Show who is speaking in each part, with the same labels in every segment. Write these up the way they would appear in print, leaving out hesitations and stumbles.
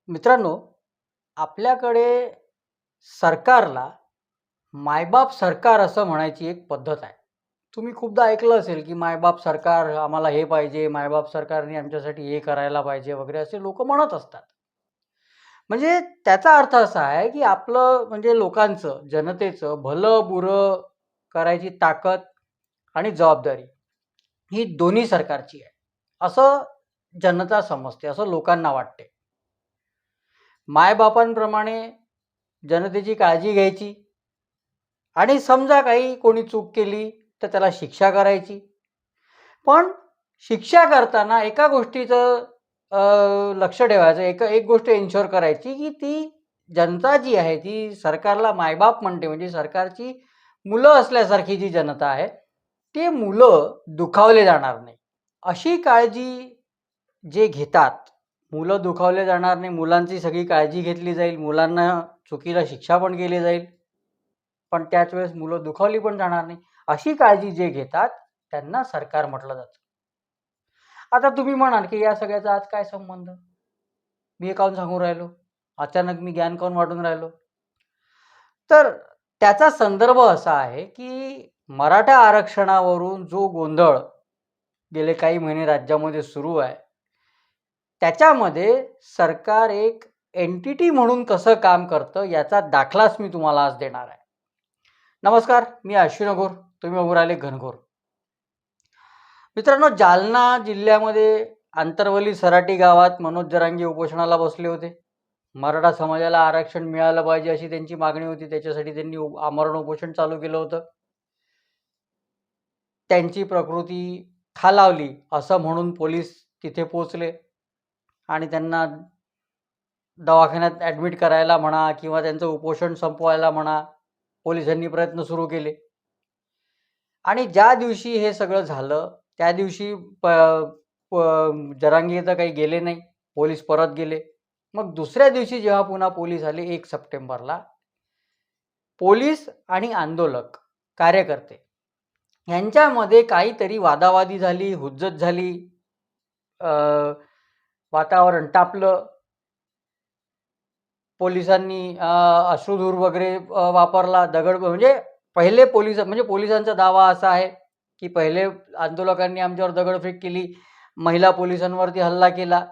Speaker 1: मित्रांनो, आपल्याकडे सरकारला मायबाप सरकार असं म्हणायची एक पद्धत आहे. तुम्ही खूपदा ऐकलं असेल, की मायबाप सरकार आम्हाला हे पाहिजे, मायबाप सरकारने आमच्यासाठी हे करायला पाहिजे वगैरे असे लोकं म्हणत असतात. म्हणजे त्याचा अर्थ असा आहे, की आपलं म्हणजे लोकांचं, जनतेचं भलं-बुरं करायची ताकद आणि जबाबदारी ही दोन्ही सरकारची आहे. असं जनता समजते, असं लोकांना वाटते. मायबापांप्रमाणे जनतेची काळजी घ्यायची आणि समजा काही कोणी चूक केली तर त्याला शिक्षा करायची. पण शिक्षा करताना एका गोष्टीचं लक्ष ठेवायचं, एक गोष्ट एन्शुअर करायची, की ती जनता जी आहे ती सरकारला मायबाप म्हणते, म्हणजे सरकारची मुलं असल्यासारखी जी जनता आहे, ते मुलं दुखावले जाणार नाही. अशी काळजी जे घेतात, मुलं दुखावले जाणार नाही, मुलांची सगळी काळजी घेतली जाईल, मुलांना चुकीला शिक्षा पण केली जाईल, पण त्याच वेळेस मुलं दुखावली पण जाणार नाही. अशी काळजी जे घेतात त्यांना सरकार म्हटलं जातं. आता तुम्ही म्हणाल, की या सगळ्याचा आज काय संबंध? मी हे काहून सांगून राहिलो? अचानक मी ज्ञान काहून वाटून राहिलो? तर त्याचा संदर्भ असा आहे, की मराठा आरक्षणावरून जो गोंधळ गेले काही महिने राज्यामध्ये सुरू आहे, त्याच्यामध्ये सरकार एक एंटिटी म्हणून कसं काम करतं याचा दाखलाच मी तुम्हाला आज देणार आहे. नमस्कार, मी अश्विन अघोर, तुम्ही बघून राहिले घनघोर. मित्रांनो, जालना जिल्ह्यामध्ये आंतरवली सराटी गावात मनोज जरांगे उपोषणाला बसले होते. मराठा समाजाला आरक्षण मिळालं पाहिजे अशी त्यांची मागणी होती. त्याच्यासाठी त्यांनी आमरण उपोषण चालू केलं होतं. त्यांची प्रकृती खालावली असं म्हणून पोलीस तिथे पोहोचले आणि त्यांना दवाखान्यात ॲडमिट करायला म्हणा किंवा त्यांचं उपोषण संपवायला म्हणा, पोलिसांनी प्रयत्न सुरू केले. आणि ज्या दिवशी हे सगळं झालं, त्या दिवशी प प जरांगे तर काही गेले नाही. पोलीस परत गेले. मग दुसऱ्या दिवशी जेव्हा पुन्हा पोलीस आले 1 सप्टेंबरला, पोलीस आणि आंदोलक, कार्यकर्ते यांच्यामध्ये काहीतरी वादावादी झाली, हुज्जत झाली, अ, वातावरण तापलं. पोलिसांनी अश्रुधूर वगैरे वापरला, दगड म्हणजे पहिले पोलिसांचा दावा असा आहे, की पहिले आंदोलकांनी आमच्यावर दगडफेक केली, महिला पोलिसांवरती हल्ला केला,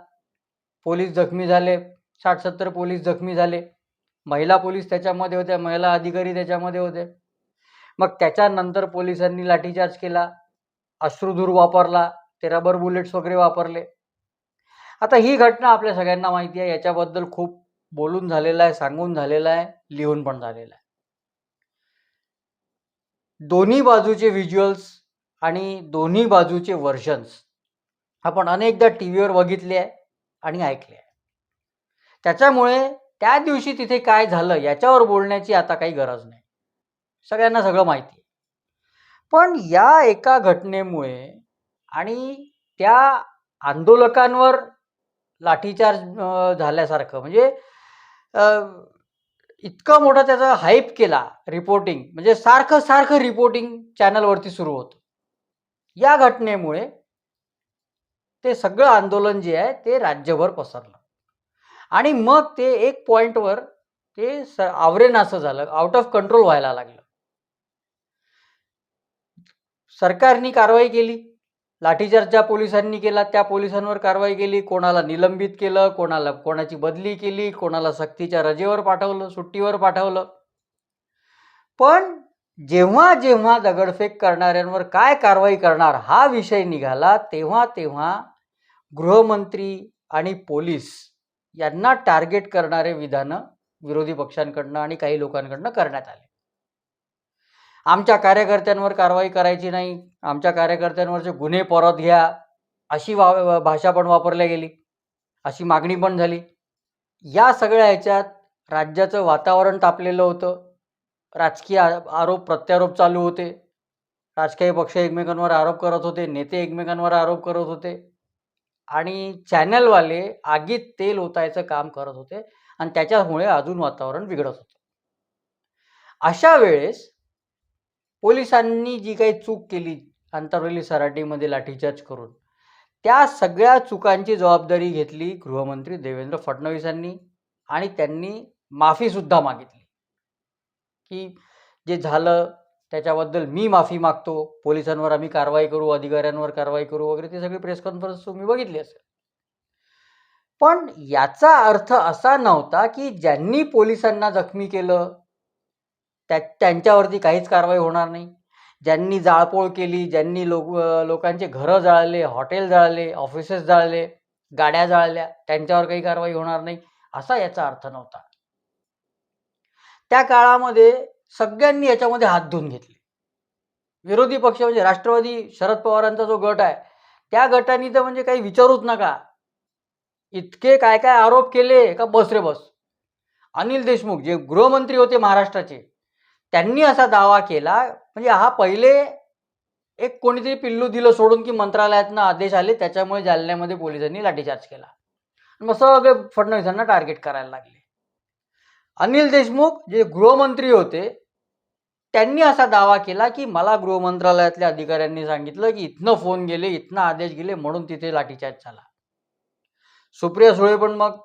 Speaker 1: पोलीस जखमी झाले, 60-70 पोलीस जखमी झाले. महिला पोलीस त्याच्यामध्ये होत्या, महिला अधिकारी त्याच्यामध्ये होते. मग त्याच्यानंतर पोलिसांनी लाठीचार्ज केला, अश्रुधूर वापरला, ते रबर बुलेट्स वगैरे वापरले. आता ही घटना आपल्या सगळ्यांना माहिती आहे. याच्याबद्दल खूप बोलून झालेलं आहे, सांगून झालेलं आहे, लिहून पण झालेलं आहे. दोन्ही बाजूचे व्हिज्युअल्स आणि दोन्ही बाजूचे व्हर्जन्स आपण अनेकदा टीव्हीवर बघितले आहे आणि ऐकले आहे. त्याच्यामुळे त्या दिवशी तिथे काय झालं याच्यावर बोलण्याची आता काही गरज नाही. सगळ्यांना सगळं माहिती आहे. पण या एका घटनेमुळे आणि त्या आंदोलकांवर लाठीचार्ज झाल्यासारखं म्हणजे इतका मोठा त्याचा हाईप केला रिपोर्टिंग, म्हणजे सारखं रिपोर्टिंग चॅनलवरती सुरू होतं. या घटनेमुळे ते सगळं आंदोलन जे आहे ते राज्यभर पसरलं आणि मग ते एक पॉइंटवर ते आवरेनासं झालं, आउट ऑफ कंट्रोल व्हायला लागलं. सरकारने कारवाई केली, लाठीचार्ज ज्या पोलिसांनी केला त्या पोलिसांवर कारवाई केली, कोणाला निलंबित केलं, कोणाची बदली केली, कोणाला सक्तीच्या रजेवर पाठवलं, सुट्टीवर पाठवलं. पण जेव्हा जेव्हा दगडफेक करणाऱ्यांवर काय कारवाई करणार हा विषय निघाला, तेव्हा तेव्हा गृहमंत्री आणि पोलीस यांना टार्गेट करणारे विधानं विरोधी पक्षांकडनं आणि काही लोकांकडनं करण्यात आले. आमच्या कार्यकर्त्यांवर कारवाई करायची नाही, आमच्या कार्यकर्त्यांवरचे गुन्हे परत घ्या, अशी भाषा पण वापरल्या गेली, अशी मागणी पण झाली. या सगळ्या ह्याच्यात राज्याचं वातावरण तापलेलं होतं. राजकीय आरोप प्रत्यारोप चालू होते. राजकीय पक्ष एकमेकांवर आरोप करत होते, नेते एकमेकांवर आरोप करत होते आणि चॅनलवाले आगीत तेल ओतायचं काम करत होते आणि त्याच्यामुळे अजून वातावरण बिघडत होतं. अशा वेळेस पोलिसांनी जी काही चूक केली आंतरवली सराटीमध्ये लाठीचार्ज करून, त्या सगळ्या चुकांची जबाबदारी घेतली गृहमंत्री देवेंद्र फडणवीसांनी आणि त्यांनी माफीसुद्धा मागितली की जे झालं त्याच्याबद्दल मी माफी मागतो, पोलिसांवर आम्ही कारवाई करू, अधिकाऱ्यांवर कारवाई करू वगैरे, ती सगळी प्रेस कॉन्फरन्स तुम्ही बघितली असेल. पण याचा अर्थ असा नव्हता की ज्यांनी पोलिसांना जखमी केलं त्यांच्यावरती काहीच कारवाई होणार नाही, ज्यांनी जाळपोळ केली, ज्यांनी लोकांचे घरं जाळले, हॉटेल जाळले, ऑफिसेस जाळले, गाड्या जाळल्या, त्यांच्यावर काही कारवाई होणार नाही, असा याचा अर्थ नव्हता. त्या काळामध्ये सगळ्यांनी याच्यामध्ये हात धुवून घेतले. विरोधी पक्ष म्हणजे राष्ट्रवादी शरद पवारांचा जो गट आहे त्या गटाने तर म्हणजे काही विचारूच नका, इतके काय काय आरोप केले का बस रे बस. अनिल देशमुख जे गृहमंत्री होते महाराष्ट्राचे, त्यांनी असा दावा केला म्हणजे हा पहिले एक कोणीतरी पिल्लू दिलं सोडून की मंत्रालयातनं आदेश आले त्याच्यामुळे जालन्यामध्ये पोलिसांनी लाठीचार्ज केला, मग सगळे फडणवीसांना टार्गेट करायला लागले. अनिल देशमुख जे गृहमंत्री होते त्यांनी असा दावा केला की मला गृह मंत्रालयातल्या अधिकाऱ्यांनी सांगितलं की इथनं फोन गेले, इथनं आदेश गेले म्हणून तिथे लाठीचार्ज झाला. सुप्रिया सुळे पण मग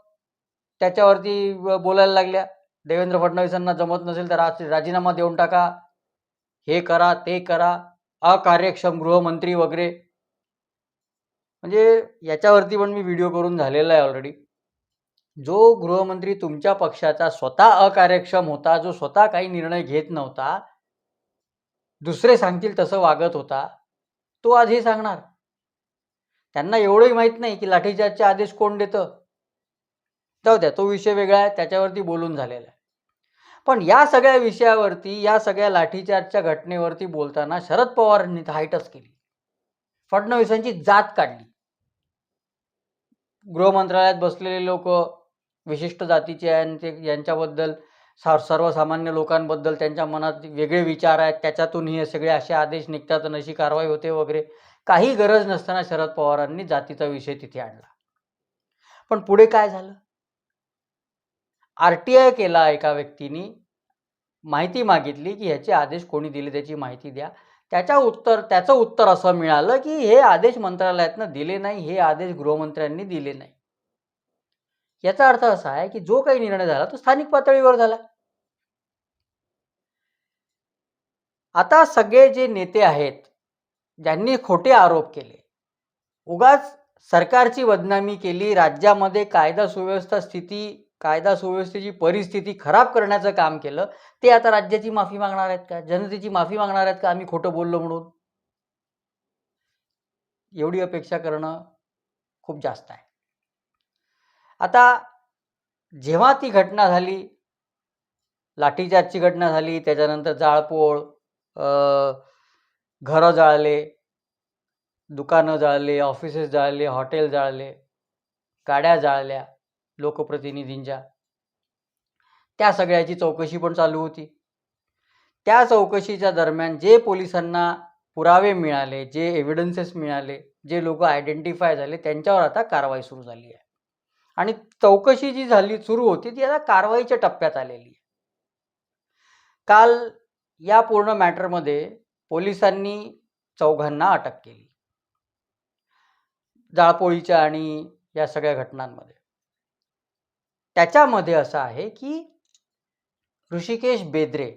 Speaker 1: त्याच्यावरती बोलायला लागल्या, देवेंद्र फडणवीसांना जमत नसेल तर राजीनामा देऊन टाका, हे करा ते करा, अकार्यक्षम गृहमंत्री वगैरे. म्हणजे याच्यावरती पण मी व्हिडिओ करून झालेला आहे ऑलरेडी. जो गृहमंत्री तुमच्या पक्षाचा स्वतः अकार्यक्षम होता, जो स्वतः काही निर्णय घेत नव्हता, दुसरे सांगतील तसं वागत होता, तो आज हे सांगणार. त्यांना एवढंही माहीत नाही की लाठीचार्जचे आदेश कोण देतं. जाऊ द्या, तो विषय वेगळा आहे, त्याच्यावरती बोलून झालेला आहे. पण या सगळ्या विषयावरती, या सगळ्या लाठीचार्जच्या घटनेवरती बोलताना शरद पवारांनी हाईटच केली, फडणवीसांची जात काढली. गृहमंत्रालयात बसलेले लोक विशिष्ट जातीचे आणि यांच्याबद्दल सर्वसामान्य लोकांबद्दल त्यांच्या मनात वेगळे विचार आहेत, त्याच्यातून हे सगळे असे आदेश निघतात आणि अशी कारवाई होते वगैरे. काही गरज नसताना शरद पवारांनी जातीचा विषय तिथे आणला. पण पुढे काय झालं, RTI केला एका व्यक्तीने, माहिती मागितली की ह्याचे आदेश कोणी दिले त्याची माहिती द्या. त्याचं उत्तर असं मिळालं की हे आदेश मंत्रालयातनं दिले नाही, हे आदेश गृहमंत्र्यांनी दिले नाही. याचा अर्थ असा आहे की जो काही निर्णय झाला तो स्थानिक पातळीवर झाला. आता सगळे जे नेते आहेत ज्यांनी खोटे आरोप केले, उगाच सरकारची बदनामी केली, राज्यामध्ये कायदा सुव्यवस्थेची परिस्थिती खराब करण्याचं काम केलं, ते आता राज्याची माफी मागणार आहेत का, जनतेची माफी मागणार आहेत का आम्ही खोटं बोललो म्हणून? एवढी अपेक्षा करणं खूप जास्त आहे. आता जेव्हा ती घटना झाली, लाठीचार्जची घटना झाली, त्याच्यानंतर जाळपोळ, घरं जाळले, दुकानं जाळले, ऑफिसेस जाळले, हॉटेल जाळले, गाड्या जाळल्या लोकप्रतिनिधींच्या, त्या सगळ्याची चौकशी पण चालू होती. त्या चौकशीच्या दरम्यान जे पोलिसांना पुरावे मिळाले, जे एव्हिडन्सेस मिळाले, जे लोक आयडेंटिफाय झाले, त्यांच्यावर आता कारवाई सुरू झाली आहे. आणि चौकशी जी सुरू होती ती आता कारवाईच्या टप्प्यात आलेली आहे. काल या पूर्ण मॅटरमध्ये पोलिसांनी 4घांना अटक केली जाळपोळीच्या आणि या सगळ्या घटनांमध्ये. त्याच्यामध्ये असं आहे की ऋषिकेश बेद्रे,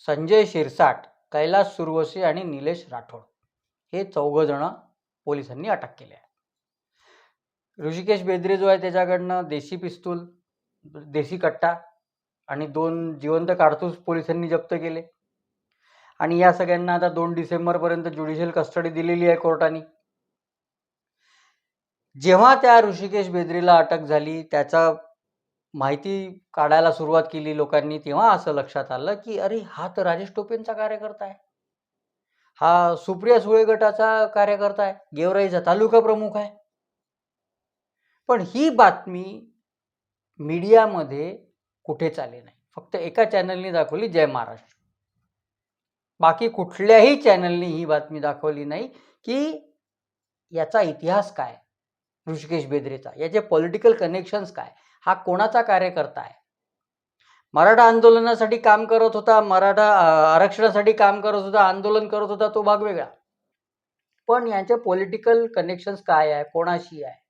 Speaker 1: संजय शिरसाट, कैलास सुरवसे आणि निलेश राठोड हे 4 जण पोलिसांनी अटक केले आहे. ऋषिकेश बेद्रे जो आहे त्याच्याकडनं देशी पिस्तूल, देशी कट्टा आणि 2 जिवंत कारतूस पोलिसांनी जप्त केले. आणि या सगळ्यांना आता 2 डिसेंबरपर्यंत ज्युडिशियल कस्टडी दिलेली आहे कोर्टाने. जेव्हा त्या ऋषिकेश बेद्रेला अटक झाली, त्याचा माहिती काढायला सुरुवात केली लोकांनी, तेव्हा असं लक्षात आलं की अरे हा तर राजेश टोपेंचा कार्यकर्ता आहे, हा सुप्रिया सुळे गटाचा कार्यकर्ता आहे, गेवराईचा तालुका प्रमुख आहे. पण ही बातमी मीडियामध्ये कुठेच आली नाही. फक्त एका चॅनलने दाखवली, जय महाराष्ट्र. बाकी कुठल्याही चॅनलने ही बातमी दाखवली नाही की याचा इतिहास काय, ऋषिकेश बेद्रेचा, याचे पॉलिटिकल कनेक्शन्स काय, हा कोणाचा कार्यकर्ता आहे. मराठा आंदोलनासाठी काम करत होता, मराठा आरक्षणासाठी काम करत होता, आंदोलन करत होता, तो भाग वेगळा. पण यांचे पॉलिटिकल कनेक्शन्स काय आहे, कोणाशी आहे,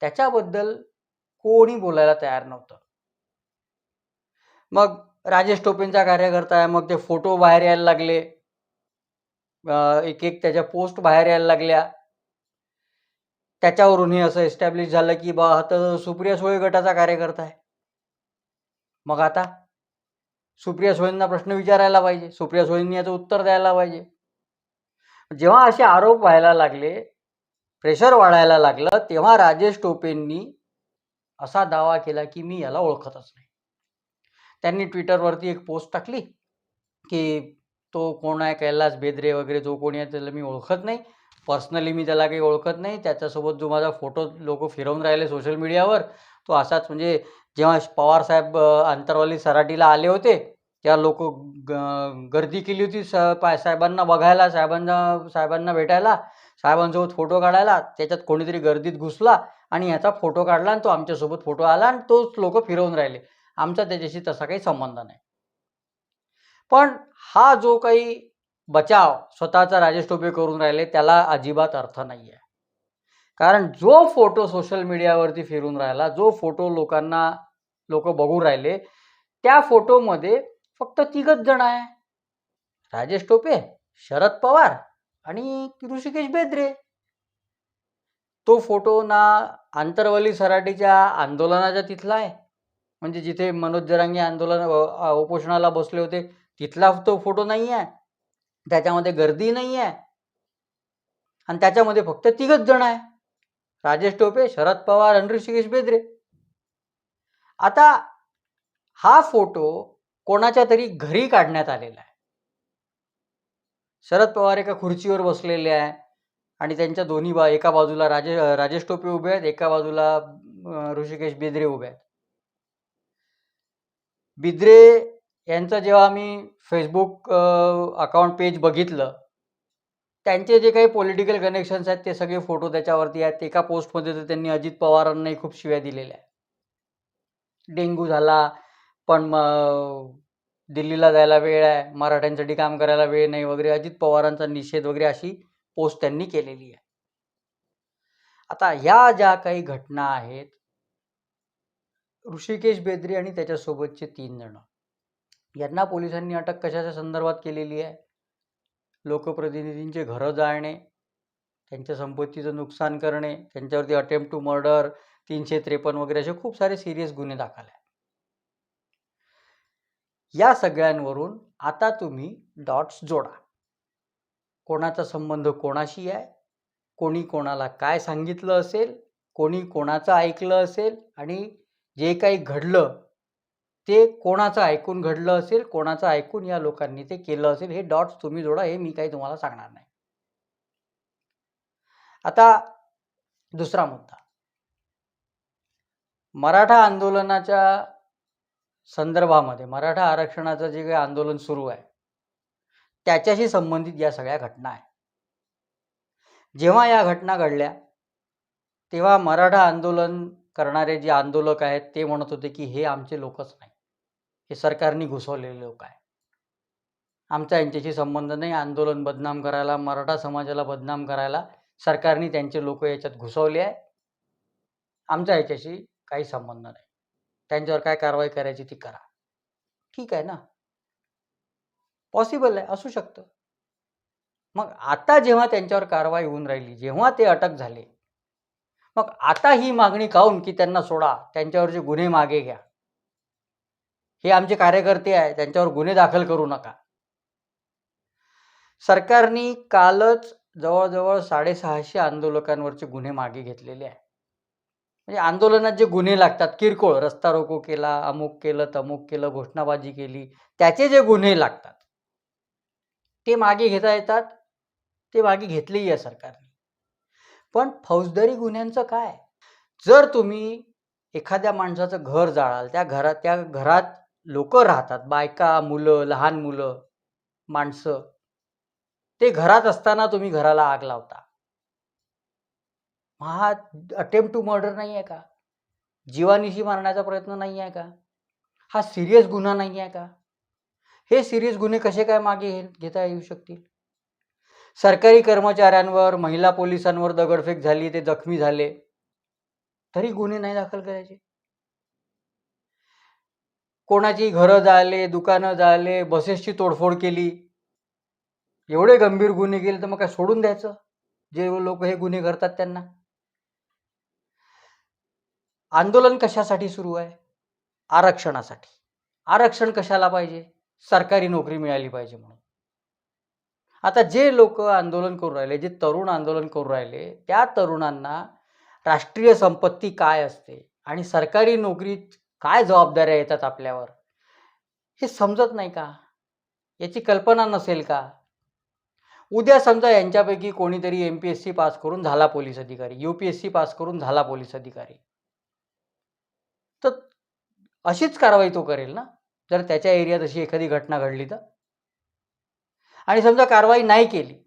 Speaker 1: त्याच्याबद्दल कोणी बोलायला तयार नव्हतं. मग राजेश टोपेंचा कार्यकर्ता आहे, मग ते फोटो बाहेर यायला लागले, एक एक त्याच्या पोस्ट बाहेर यायला लागल्या. त्याच्यावरून हे असं एस्टॅब्लिश झालं की बा हा तर सुप्रिया सुळे गटाचा कार्यकर्ता आहे. मग आता सुप्रिया सुळेंना प्रश्न विचारायला पाहिजे, सुप्रिया सुळेंनी याचं उत्तर द्यायला पाहिजे. जेव्हा असे आरोप व्हायला लागले, प्रेशर वाढायला लागलं, तेव्हा राजेश टोपेंनी असा दावा केला की मी याला ओळखतच नाही. त्यांनी ट्विटरवरती एक पोस्ट टाकली की तो कोण आहे, कैलास बेद्रे वगैरे जो कोणी आहे त्याला मी ओळखत नाही, पर्सनली मी त्याला काही ओळखत नाही. त्याच्यासोबत जो माझा फोटो लोक फिरवून राहिले सोशल मीडियावर, तो असाच म्हणजे जेव्हा पवारसाहेब आंतरवाली सराटीला आले होते तेव्हा लोक गर्दी केली होती साहेबांना बघायला, साहेबांना भेटायला, साहेबांसोबत फोटो काढायला. त्याच्यात कोणीतरी गर्दीत घुसला आणि याचा फोटो काढला आणि तो आमच्यासोबत फोटो आला आणि तोच लोक फिरवून राहिले. आमचा त्याच्याशी तसा काही संबंध नाही. पण हा जो काही बचाव स्वतःचा राजेश टोपे करून राहिले त्याला अजिबात अर्थ नाही आहे. कारण जो फोटो सोशल मीडियावरती फिरून राहिला, जो फोटो लोक बघू राहिले, त्या फोटोमध्ये फक्त 3च जण आहे, राजेश टोपे, शरद पवार आणि ऋषिकेश बेद्रे. तो फोटो ना आंतरवली सराटीच्या आंदोलनाच्या तिथला आहे, म्हणजे जिथे मनोज जरांगे उपोषणाला बसले होते तिथला तो फोटो नाही आहे, त्याच्यामध्ये गर्दी नाही आहे आणि त्याच्यामध्ये फक्त 3च जण आहे, राजेश टोपे, शरद पवार आणि ऋषिकेश बेद्रे. आता हा फोटो कोणाच्या तरी घरी काढण्यात आलेला आहे. शरद पवार एका खुर्चीवर बसलेले आहे आणि त्यांच्या दोन्ही एका बाजूला राजेश टोपे उभे आहेत, एका बाजूला ऋषिकेश बेद्रे उभे आहेत. बेद्रे यांचं जेव्हा मी फेसबुक अकाउंट पेज बघितलं, त्यांचे जे काही पॉलिटिकल कनेक्शन्स आहेत ते सगळे फोटो त्याच्यावरती आहेत. एका पोस्टमध्ये तर त्यांनी अजित पवारांनाही खूप शिव्या दिलेल्या आहेत. डेंग्यू झाला पण दिल्लीला जायला वेळ आहे, मराठ्यांसाठी काम करायला वेळ नाही वगैरे, अजित पवारांचा निषेध वगैरे अशी पोस्ट त्यांनी केलेली आहे. आता ह्या ज्या काही घटना आहेत, ऋषिकेश बेद्रे आणि त्याच्यासोबतचे 3 जण यांना पोलिसांनी अटक कशाच्या संदर्भात केलेली आहे? लोकप्रतिनिधींचे घरं जाळणे, त्यांच्या संपत्तीचं नुकसान करणे, त्यांच्यावरती अटेम्प्ट टू मर्डर, 353 वगैरे असे खूप सारे सिरियस गुन्हे दाखल आहेत. या सगळ्यांवरून आता तुम्ही डॉट्स जोडा. कोणाचा संबंध कोणाशी आहे, कोणी कोणाला काय सांगितलं असेल, कोणी कोणाचं ऐकलं असेल आणि जे काही घडलं ते कोणाचं ऐकून घडलं असेल, कोणाचं ऐकून या लोकांनी ते केलं असेल, हे डॉट्स तुम्ही जोडा. हे मी काही तुम्हाला सांगणार नाही. आता दुसरा मुद्दा, मराठा आंदोलनाच्या संदर्भामध्ये मराठा आरक्षणाचं जे काही आंदोलन सुरू आहे त्याच्याशी संबंधित या सगळ्या घटना आहेत. जेव्हा या घटना घडल्या तेव्हा मराठा आंदोलन करणारे जे आंदोलक आहेत ते म्हणत होते की हे आमचे लोकच नाही, हे सरकारने घुसवलेले लोक आहे, आमचा यांच्याशी संबंध नाही. आंदोलन बदनाम करायला, मराठा समाजाला बदनाम करायला सरकारने त्यांचे लोक याच्यात घुसवले आहे, आमचा याच्याशी काही संबंध नाही, त्यांच्यावर काय कारवाई करायची ती करा. ठीक आहे ना, पॉसिबल आहे, असू शकतं. मग आता जेव्हा त्यांच्यावर कारवाई होऊन राहिली, जेव्हा ते अटक झाले, मग आता ही मागणी काऊन की त्यांना सोडा, त्यांच्यावरचे गुन्हे मागे घ्या, हे आमचे कार्यकर्ते आहे, त्यांच्यावर गुन्हे दाखल करू नका. सरकारने कालच जवळजवळ 650 आंदोलकांवरचे गुन्हे मागे घेतलेले आहे. म्हणजे आंदोलनात जे गुन्हे लागतात, किरकोळ रस्ता रोको केला, अमुक केलं, तमुक केलं, घोषणाबाजी केली, त्याचे जे गुन्हे लागतात ते मागे घेता येतात, ते मागे घेतलेही आहे सरकारने. पण फौजदारी गुन्ह्यांचं काय? जर तुम्ही एखाद्या माणसाचं घर जाळाल, त्या घरात लोक राहतात, बायका, मुलं, लहान मुलं, माणसं, ते घरात असताना तुम्ही घराला आग लावता, हा अटेम्प्ट टू मर्डर नाही आहे का? जीवानिशी मारण्याचा प्रयत्न नाही आहे का? हा सिरियस गुन्हा नाही आहे का? हे सिरियस गुन्हे कसे काय मागे घेता येऊ शकतील? सरकारी कर्मचाऱ्यांवर, महिला पोलिसांवर दगडफेक झाली, ते जखमी झाले, तरी गुन्हे नाही दाखल करायचे. कोणाची घरं जाळले, दुकानं जाळले, बसेसची तोडफोड केली, एवढे गंभीर गुन्हे केले तर मग काय सोडून द्यायचं जे लोक हे गुन्हे करतात त्यांना? आंदोलन कशासाठी सुरू आहे? आरक्षणासाठी. आरक्षण कशाला पाहिजे? सरकारी नोकरी मिळाली पाहिजे म्हणून. आता जे लोक आंदोलन करू राहिले, जे तरुण आंदोलन करू राहिले, त्या तरुणांना राष्ट्रीय संपत्ती काय असते आणि सरकारी नोकरीत काय जबाबदाऱ्या येतात आपल्यावर हे समजत नाही का? याची कल्पना नसेल का? उद्या समजा यांच्यापैकी कोणीतरी MPSC पास करून झाला पोलीस अधिकारी, UPSC पास करून झाला पोलीस अधिकारी, तर अशीच कारवाई तो करेल ना जर त्याच्या एरियात अशी एखादी घटना घडली तर. आणि समजा कारवाई नाही केली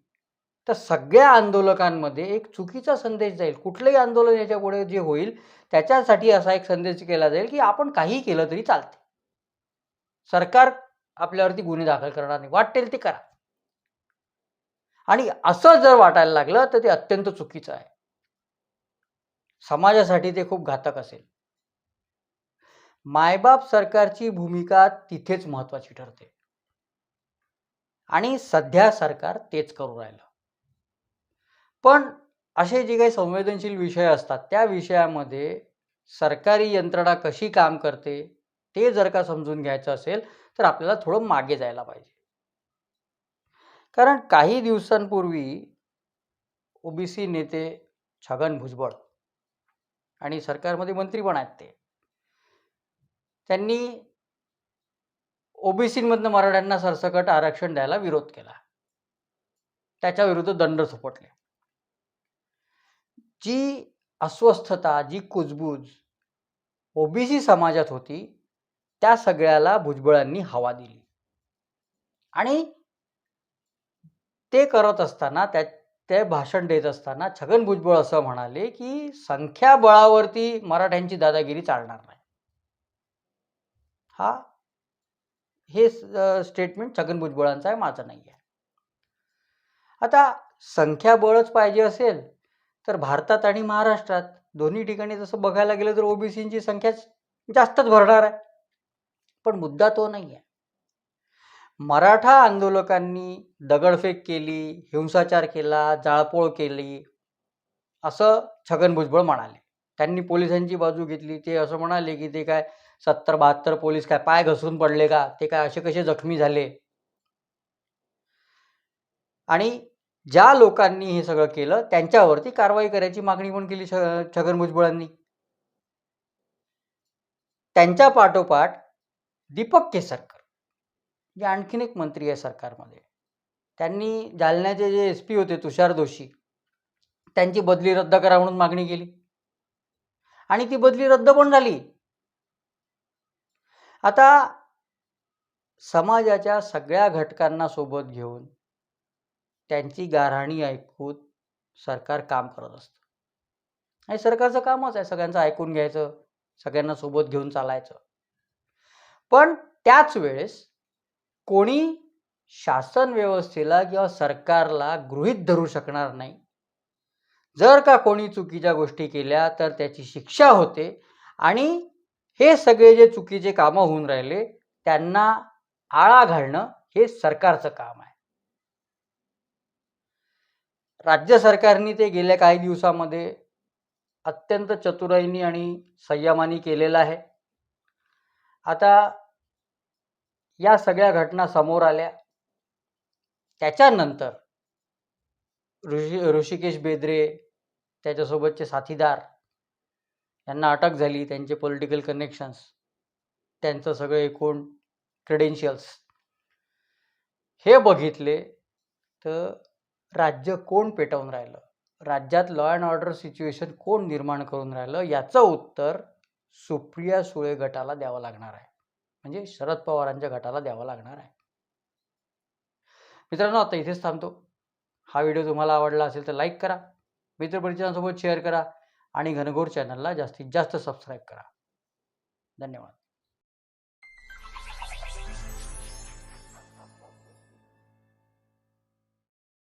Speaker 1: तर सगळ्या आंदोलकांमध्ये एक चुकीचा संदेश जाईल. कुठलंही आंदोलन याच्या पुढे जे होईल त्याच्यासाठी असा एक संदेश केला जाईल की आपण काही केलं तरी चालते, सरकार आपल्यावरती गुन्हे दाखल करणार नाही, वाटेल ते करा. आणि असं जर वाटायला लागलं तर ते अत्यंत चुकीचं आहे. समाजासाठी ते खूप घातक असेल. मायबाप सरकारची भूमिका तिथेच महत्त्वाची ठरते आणि सध्या सरकार तेच करू राहिलं. पण असे जे काही संवेदनशील विषय असतात त्या विषयामध्ये सरकारी यंत्रणा कशी काम करते ते जर का समजून घ्यायचं असेल तर आपल्याला थोडं मागे जायला पाहिजे. कारण काही दिवसांपूर्वी OBC नेते छगन भुजबळ आणि सरकारमध्ये मंत्री पण आहेत त्यांनी OBCमधनं मराठ्यांना सरसकट आरक्षण द्यायला विरोध केला, त्याच्या विरुद्ध दंड थोपटले. जी अस्वस्थता, जी कुजबूज OBC समाजात होती त्या सगळ्याला भुजबळांनी हवा दिली. आणि ते करत असताना ते भाषण देत असताना छगन भुजबळ असं म्हणाले की संख्याबळावरती मराठ्यांची दादागिरी चालणार नाही. हे स्टेटमेंट छगन भुजबळांचं आहे, माझं नाही आहे. आता संख्याबळच पाहिजे असेल तर भारतात आणि महाराष्ट्रात दोन्ही ठिकाणी जसं बघायला गेलं तर OBCची संख्या जास्तच भरणार आहे. पण मुद्दा तो नाही आहे. मराठा आंदोलकांनी दगडफेक केली, हिंसाचार केला, जाळपोळ केली असं छगन भुजबळ म्हणाले. त्यांनी पोलिसांची बाजू घेतली. ते असं म्हणाले की ते काय 70-72 पोलीस काय पाय घसरून पडले का, ते काय असे कसे जखमी झाले. आणि ज्या लोकांनी हे सगळं केलं त्यांच्यावरती कारवाई करायची मागणी पण केली छगन भुजबळांनी. त्यांच्या पाठोपाठ दीपक केसरकर जे आणखीन एक मंत्री आहे सरकारमध्ये, त्यांनी जालन्याचे जे SP होते तुषार दोशी त्यांची बदली रद्द करा म्हणून मागणी केली आणि ती बदली रद्द पण झाली. आता समाजाच्या सगळ्या घटकांना सोबत घेऊन त्यांची गाऱ्हाणी ऐकून सरकार काम करत असतं आणि सरकारचं कामच आहे सगळ्यांचं ऐकून घ्यायचं, सगळ्यांना सोबत घेऊन चालायचं. पण त्याच वेळेस कोणी शासन व्यवस्थेला किंवा सरकारला गृहीत धरू शकणार नाही. जर का कोणी चुकीच्या गोष्टी केल्या तर त्याची शिक्षा होते आणि हे सगळे जे चुकीचे कामं होऊन राहिले त्यांना आळा घालणं हे सरकारचं काम आहे. राज्य सरकारने ते गेल्या काही दिवसामध्ये अत्यंत चतुराईने आणि संयमाने केलेलं आहे. आता या सगळ्या घटना समोर आल्या त्याच्यानंतर ऋषिकेश बेदरे त्याच्यासोबतचे साथीदार यांना अटक झाली. त्यांचे पॉलिटिकल कनेक्शन्स, त्यांचं सगळं एकूण क्रेडेन्शियल्स हे बघितले तर राज्य कोण पेटवून राहिलं, राज्यात लॉ अँड ऑर्डर सिच्युएशन कोण निर्माण करून राहिलं याचं उत्तर सुप्रिया सुळे गटाला द्यावं लागणार आहे, म्हणजे शरद पवारांच्या गटाला द्यावं लागणार आहे. मित्रांनो, आता इथेच थांबतो. हा व्हिडिओ तुम्हाला आवडला असेल तर लाईक करा, मित्रपरिचयासोबत शेअर करा आणि घनघोर चॅनलला जास्तीत जास्त सबस्क्राईब करा. धन्यवाद.